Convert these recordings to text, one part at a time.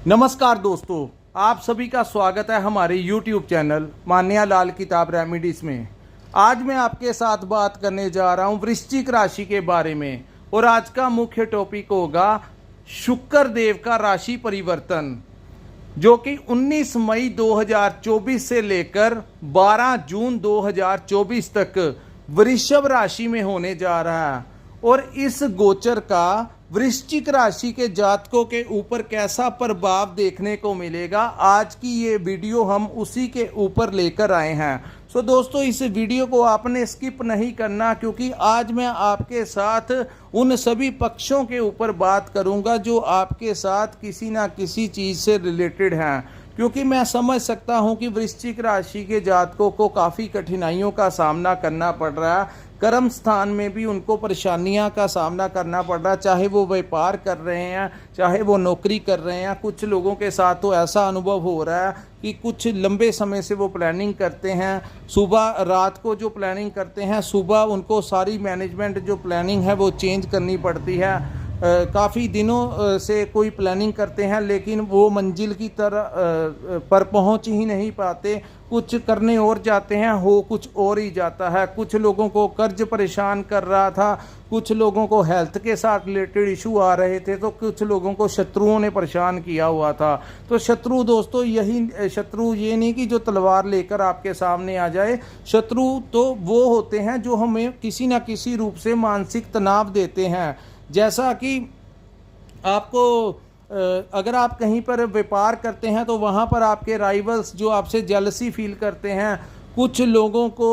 नमस्कार दोस्तों, आप सभी का स्वागत है हमारे YouTube चैनल मान्या लाल किताब रेमेडीज में। आज मैं आपके साथ बात करने जा रहा हूं वृश्चिक राशि के बारे में और आज का मुख्य टॉपिक होगा शुक्र देव का राशि परिवर्तन, जो कि 19 मई 2024 से लेकर 12 जून 2024 तक वृषभ राशि में होने जा रहा है। और इस गोचर का वृश्चिक राशि के जातकों के ऊपर कैसा प्रभाव देखने को मिलेगा, आज की ये वीडियो हम उसी के ऊपर लेकर आए हैं। सो दोस्तों, इस वीडियो को आपने स्किप नहीं करना, क्योंकि आज मैं आपके साथ उन सभी पक्षों के ऊपर बात करूंगा जो आपके साथ किसी ना किसी चीज़ से रिलेटेड हैं। क्योंकि मैं समझ सकता हूं कि वृश्चिक राशि के जातकों को काफ़ी कठिनाइयों का सामना करना पड़ रहा है। कर्म स्थान में भी उनको परेशानियां का सामना करना पड़ रहा है, चाहे वो व्यापार कर रहे हैं, चाहे वो नौकरी कर रहे हैं। कुछ लोगों के साथ तो ऐसा अनुभव हो रहा है कि कुछ लंबे समय से वो प्लानिंग करते हैं, सुबह रात को जो प्लानिंग करते हैं, सुबह उनको सारी मैनेजमेंट जो प्लानिंग है वो चेंज करनी पड़ती है। काफ़ी दिनों से कोई प्लानिंग करते हैं लेकिन वो मंजिल की तरह पर पहुंच ही नहीं पाते। कुछ करने और जाते हैं, हो कुछ और ही जाता है। कुछ लोगों को कर्ज परेशान कर रहा था, कुछ लोगों को हेल्थ के साथ रिलेटेड इशू आ रहे थे, तो कुछ लोगों को शत्रुओं ने परेशान किया हुआ था। तो शत्रु दोस्तों, यही शत्रु ये नहीं कि जो तलवार लेकर आपके सामने आ जाए। शत्रु तो वो होते हैं जो हमें किसी ना किसी रूप से मानसिक तनाव देते हैं। जैसा कि आपको अगर आप कहीं पर व्यापार करते हैं तो वहाँ पर आपके राइवल्स जो आपसे जेलसी फील करते हैं। कुछ लोगों को,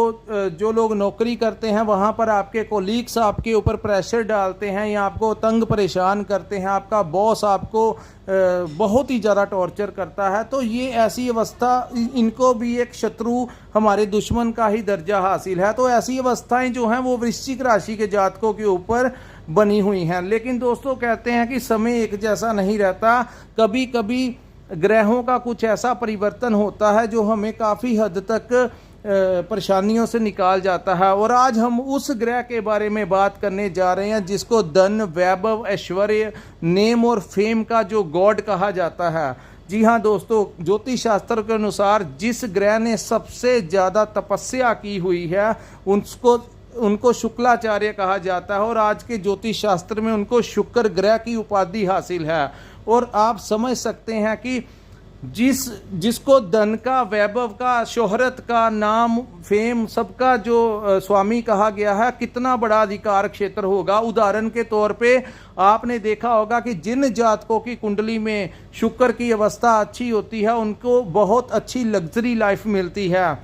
जो लोग नौकरी करते हैं, वहाँ पर आपके कोलीग्स आपके ऊपर प्रेशर डालते हैं या आपको तंग परेशान करते हैं। आपका बॉस आपको बहुत ही ज़्यादा टॉर्चर करता है। तो ये ऐसी अवस्था, इनको भी एक शत्रु, हमारे दुश्मन का ही दर्जा हासिल है। तो ऐसी अवस्थाएं जो हैं वो वृश्चिक राशि के जातकों के ऊपर बनी हुई हैं। लेकिन दोस्तों, कहते हैं कि समय एक जैसा नहीं रहता। कभी कभी ग्रहों का कुछ ऐसा परिवर्तन होता है जो हमें काफ़ी हद तक परेशानियों से निकाल जाता है। और आज हम उस ग्रह के बारे में बात करने जा रहे हैं जिसको धन, वैभव, ऐश्वर्य, नेम और फेम का जो गॉड कहा जाता है। जी हाँ दोस्तों, ज्योतिष शास्त्र के अनुसार जिस ग्रह ने सबसे ज़्यादा तपस्या की हुई है उनको शुक्लाचार्य कहा जाता है। और आज के ज्योतिष शास्त्र में उनको शुक्र ग्रह की उपाधि हासिल है। और आप समझ सकते हैं कि जिसको धन का, वैभव का, शोहरत का, नाम, फेम सबका जो स्वामी कहा गया है, कितना बड़ा अधिकार क्षेत्र होगा। उदाहरण के तौर पे आपने देखा होगा कि जिन जातकों की कुंडली में शुक्र की अवस्था अच्छी होती है उनको बहुत अच्छी लग्जरी लाइफ मिलती है।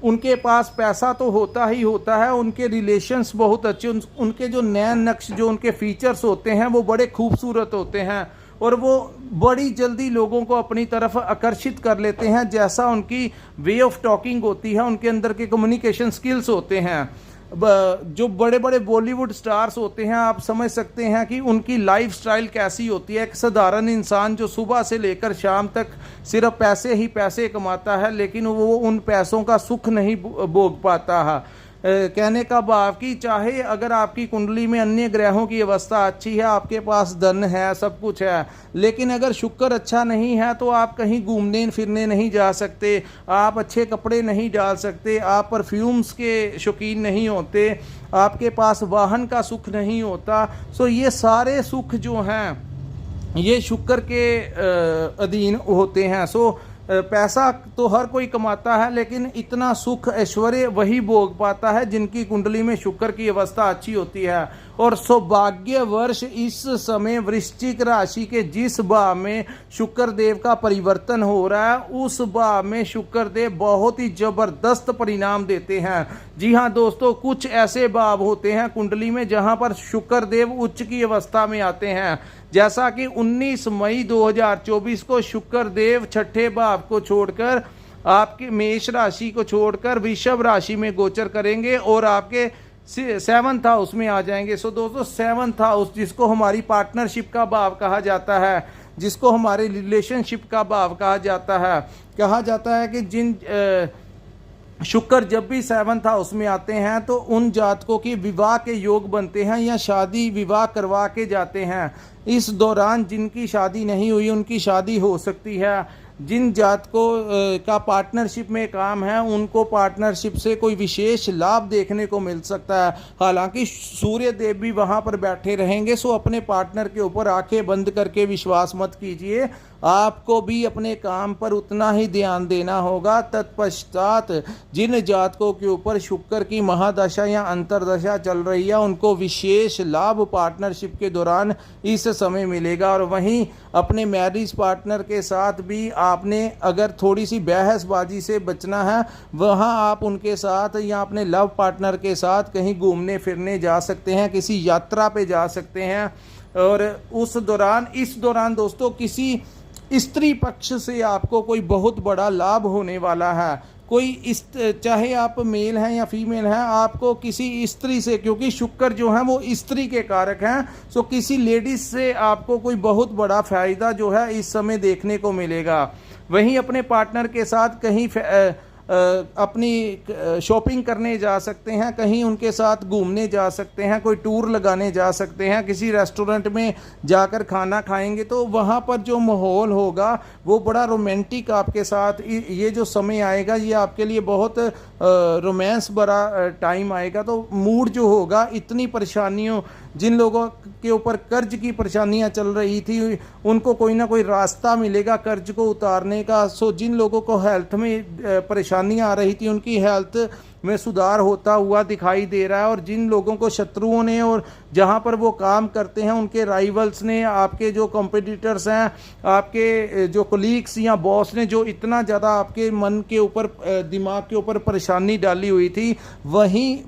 उनके पास पैसा तो होता ही होता है, उनके रिलेशंस बहुत अच्छे, उनके जो नैन नक्श, जो उनके फीचर्स होते हैं वो बड़े खूबसूरत होते हैं और वो बड़ी जल्दी लोगों को अपनी तरफ आकर्षित कर लेते हैं। जैसा उनकी वे ऑफ टॉकिंग होती है, उनके अंदर के कम्युनिकेशन स्किल्स होते हैं। जो बड़े बड़े बॉलीवुड स्टार्स होते हैं, आप समझ सकते हैं कि उनकी लाइफ स्टाइल कैसी होती है। एक साधारण इंसान जो सुबह से लेकर शाम तक सिर्फ पैसे ही पैसे कमाता है, लेकिन वो उन पैसों का सुख नहीं भोग पाता है। कहने का भाव कि चाहे अगर आपकी कुंडली में अन्य ग्रहों की अवस्था अच्छी है, आपके पास धन है, सब कुछ है, लेकिन अगर शुक्र अच्छा नहीं है तो आप कहीं घूमने फिरने नहीं जा सकते, आप अच्छे कपड़े नहीं डाल सकते, आप परफ्यूम्स के शौकीन नहीं होते, आपके पास वाहन का सुख नहीं होता। सो ये सारे सुख जो हैं ये शुक्र के अधीन होते हैं। सो पैसा तो हर कोई कमाता है, लेकिन इतना सुख, ऐश्वर्य वही भोग पाता है जिनकी कुंडली में शुक्र की अवस्था अच्छी होती है। और सौभाग्यवर्ष इस समय वृश्चिक राशि के जिस भाव में शुक्र देव का परिवर्तन हो रहा है, उस भाव में शुक्र देव बहुत ही जबरदस्त परिणाम देते हैं। जी हाँ दोस्तों, कुछ ऐसे भाव होते हैं कुंडली में जहां पर शुक्र देव उच्च की अवस्था में आते हैं। जैसा कि 19 मई 2024 को शुक्र देव छठे भाव को छोड़कर, आपके मेष राशि को छोड़कर वृषभ राशि में गोचर करेंगे और आपके 7th हाउस में आ जाएंगे। सो दोस्तों, 7th हाउस जिसको हमारी पार्टनरशिप का भाव कहा जाता है, जिसको हमारे रिलेशनशिप का भाव कहा जाता है कि शुक्र जब भी 7th हाउस में आते हैं तो उन जातकों की विवाह के योग बनते हैं या शादी विवाह करवा के जाते हैं। इस दौरान जिनकी शादी नहीं हुई उनकी शादी हो सकती है। जिन जातकों का पार्टनरशिप में काम है उनको पार्टनरशिप से कोई विशेष लाभ देखने को मिल सकता है। हालांकि सूर्य देव भी वहां पर बैठे रहेंगे, सो अपने पार्टनर के ऊपर आंखें बंद करके विश्वास मत कीजिए। आपको भी अपने काम पर उतना ही ध्यान देना होगा। तत्पश्चात जिन जातकों के ऊपर शुक्र की महादशा या अंतरदशा चल रही है उनको विशेष लाभ पार्टनरशिप के दौरान इस समय मिलेगा। और वहीं अपने मैरिज पार्टनर के साथ भी आपने अगर थोड़ी सी बहसबाजी से बचना है, वहाँ आप उनके साथ या अपने लव पार्टनर के साथ कहीं घूमने फिरने जा सकते हैं, किसी यात्रा पे जा सकते हैं। और इस दौरान दोस्तों किसी स्त्री पक्ष से आपको कोई बहुत बड़ा लाभ होने वाला है। चाहे आप मेल हैं या फीमेल हैं, आपको किसी स्त्री से, क्योंकि शुक्र जो है वो स्त्री के कारक हैं, सो किसी लेडीज से आपको कोई बहुत बड़ा फायदा जो है इस समय देखने को मिलेगा। वहीं अपने पार्टनर के साथ कहीं अपनी शॉपिंग करने जा सकते हैं, कहीं उनके साथ घूमने जा सकते हैं, कोई टूर लगाने जा सकते हैं, किसी रेस्टोरेंट में जाकर खाना खाएंगे तो वहाँ पर जो माहौल होगा वो बड़ा रोमांटिक आपके साथ ये जो समय आएगा ये आपके लिए बहुत रोमांस भरा टाइम आएगा। तो मूड जो होगा, इतनी परेशानियों, जिन लोगों के ऊपर कर्ज की परेशानियां चल रही थी उनको कोई ना कोई रास्ता मिलेगा कर्ज को उतारने का। सो जिन लोगों को हेल्थ में परेशानियां आ रही थी उनकी हेल्थ में सुधार होता हुआ दिखाई दे रहा है। और जिन लोगों को शत्रुओं ने और जहां पर वो काम करते हैं उनके राइवल्स ने, आपके जो कॉम्पिटिटर्स हैं, आपके जो कोलीग्स या बॉस ने जो इतना ज़्यादा आपके मन के ऊपर, दिमाग के ऊपर परेशानी डाली हुई थी, वहीं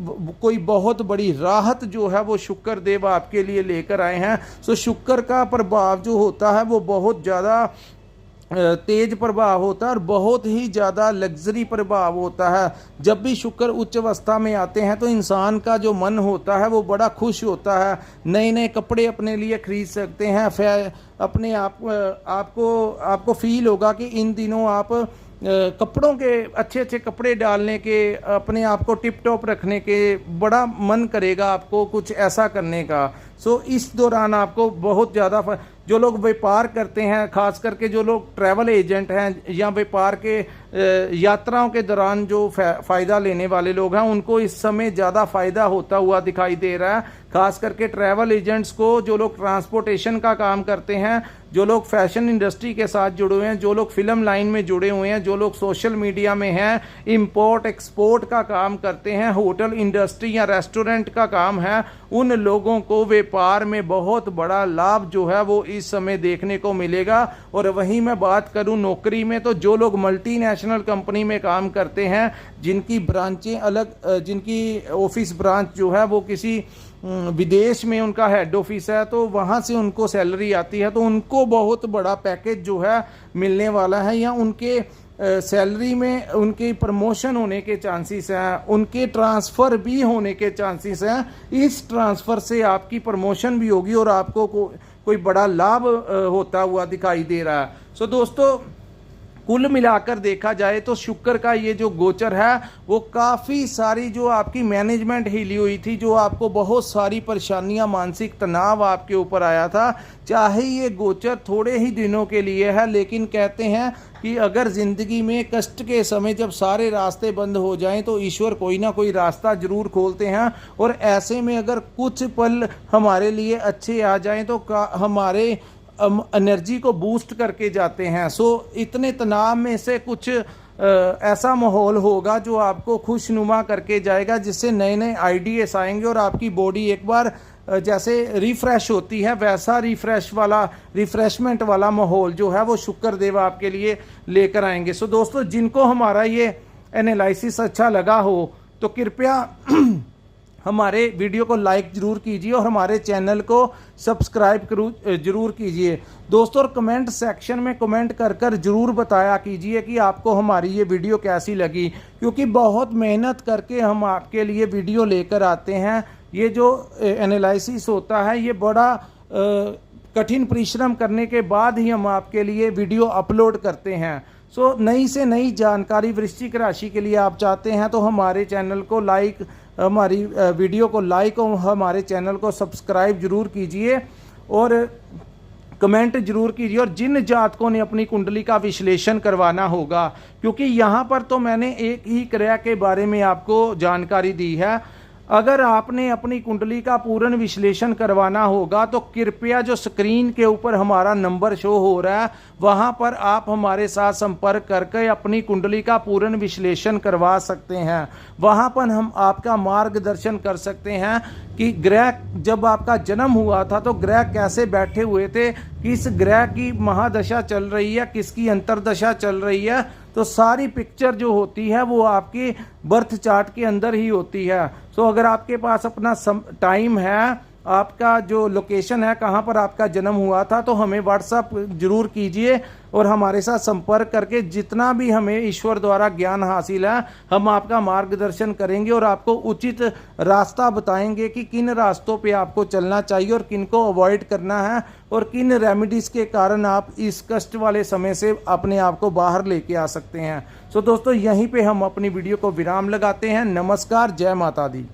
कोई बहुत बड़ी राहत जो है वो शुक्र देव आपके लिए लेकर आए हैं। सो शुक्र का प्रभाव जो होता है वो बहुत ज़्यादा तेज प्रभाव होता है और बहुत ही ज़्यादा लग्जरी प्रभाव होता है। जब भी शुक्र उच्च अवस्था में आते हैं तो इंसान का जो मन होता है वो बड़ा खुश होता है, नए नए कपड़े अपने लिए खरीद सकते हैं। अपने आपको फील होगा कि इन दिनों आप कपड़ों के अच्छे अच्छे कपड़े डालने के, अपने आप को टिप टॉप रखने के बड़ा मन करेगा आपको कुछ ऐसा करने का। सो इस दौरान आपको बहुत ज़्यादा, जो लोग व्यापार करते हैं, खास करके जो लोग ट्रैवल एजेंट हैं या व्यापार के यात्राओं के दौरान जो फ़ायदा लेने वाले लोग हैं, उनको इस समय ज़्यादा फ़ायदा होता हुआ दिखाई दे रहा है। खास करके ट्रैवल एजेंट्स को, जो लोग ट्रांसपोर्टेशन का काम करते हैं, जो लोग फैशन इंडस्ट्री के साथ जुड़े हुए हैं, जो लोग फिल्म लाइन में जुड़े हुए हैं, जो लोग सोशल मीडिया में हैं, इंपोर्ट एक्सपोर्ट का काम करते हैं, होटल इंडस्ट्री या रेस्टोरेंट का काम है, उन लोगों को व्यापार में बहुत बड़ा लाभ जो है वो इस समय देखने को मिलेगा। और वहीं मैं बात करूं नौकरी में, तो जो लोग मल्टीनेशनल कंपनी में काम करते हैं, जिनकी ब्रांचें अलग, जिनकी ऑफिस ब्रांच जो है वो किसी विदेश में उनका हेड ऑफिस है, तो वहाँ से उनको सैलरी आती है, तो उनको बहुत बड़ा पैकेज जो है मिलने वाला है, या उनके सैलरी में उनकी प्रमोशन होने के चांसेस हैं, उनके ट्रांसफ़र भी होने के चांसेस हैं। इस ट्रांसफ़र से आपकी प्रमोशन भी होगी और आपको कोई बड़ा लाभ होता हुआ दिखाई दे रहा है। सो दोस्तों, कुल मिलाकर देखा जाए तो शुक्र का ये जो गोचर है वो काफ़ी सारी जो आपकी मैनेजमेंट हिली हुई थी, जो आपको बहुत सारी परेशानियां, मानसिक तनाव आपके ऊपर आया था, चाहे ये गोचर थोड़े ही दिनों के लिए है, लेकिन कहते हैं कि अगर ज़िंदगी में कष्ट के समय जब सारे रास्ते बंद हो जाएं तो ईश्वर कोई ना कोई रास्ता ज़रूर खोलते हैं। और ऐसे में अगर कुछ पल हमारे लिए अच्छे आ जाएं तो हमारे एनर्जी को बूस्ट करके जाते हैं। सो इतने तनाव में से कुछ ऐसा माहौल होगा जो आपको खुशनुमा करके जाएगा, जिससे नए नए आइडियाज़ आएंगे और आपकी बॉडी एक बार जैसे रिफ़्रेश होती है वैसा रिफ़्रेशमेंट वाला माहौल जो है वो शुक्र देव आपके लिए लेकर आएंगे। सो दोस्तों, जिनको हमारा ये एनालिसिस अच्छा लगा हो तो कृपया हमारे वीडियो को लाइक ज़रूर कीजिए और हमारे चैनल को सब्सक्राइब ज़रूर कीजिए दोस्तों। और कमेंट सेक्शन में कमेंट कर ज़रूर बताया कीजिए कि आपको हमारी ये वीडियो कैसी लगी, क्योंकि बहुत मेहनत करके हम आपके लिए वीडियो लेकर आते हैं। ये जो एनालिसिस होता है ये बड़ा कठिन परिश्रम करने के बाद ही हम आपके लिए वीडियो अपलोड करते हैं। सो नई से नई जानकारी वृश्चिक राशि के लिए आप चाहते हैं तो हमारे चैनल को लाइक, हमारी वीडियो को लाइक और हमारे चैनल को सब्सक्राइब जरूर कीजिए और कमेंट जरूर कीजिए। और जिन जातकों ने अपनी कुंडली का विश्लेषण करवाना होगा, क्योंकि यहाँ पर तो मैंने एक ही क्रिया के बारे में आपको जानकारी दी है, अगर आपने अपनी कुंडली का पूर्ण विश्लेषण करवाना होगा तो कृपया जो स्क्रीन के ऊपर हमारा नंबर शो हो रहा है वहां पर आप हमारे साथ संपर्क करके अपनी कुंडली का पूर्ण विश्लेषण करवा सकते हैं। वहां पर हम आपका मार्गदर्शन कर सकते हैं कि ग्रह जब आपका जन्म हुआ था तो ग्रह कैसे बैठे हुए थे, किस ग्रह की महादशा चल रही है, किसकी अंतरदशा चल रही है, तो सारी पिक्चर जो होती है वो आपकी बर्थ चार्ट के अंदर ही होती है। सो अगर आपके पास अपना टाइम है, आपका जो लोकेशन है कहाँ पर आपका जन्म हुआ था, तो हमें व्हाट्सएप जरूर कीजिए और हमारे साथ संपर्क करके जितना भी हमें ईश्वर द्वारा ज्ञान हासिल है हम आपका मार्गदर्शन करेंगे और आपको उचित रास्ता बताएंगे कि किन रास्तों पे आपको चलना चाहिए और किन को अवॉइड करना है और किन रेमेडीज के कारण आप इस कष्ट वाले समय से अपने आप को बाहर लेके आ सकते हैं। सो दोस्तों, यहीं पे हम अपनी वीडियो को विराम लगाते हैं। नमस्कार, जय माता दी।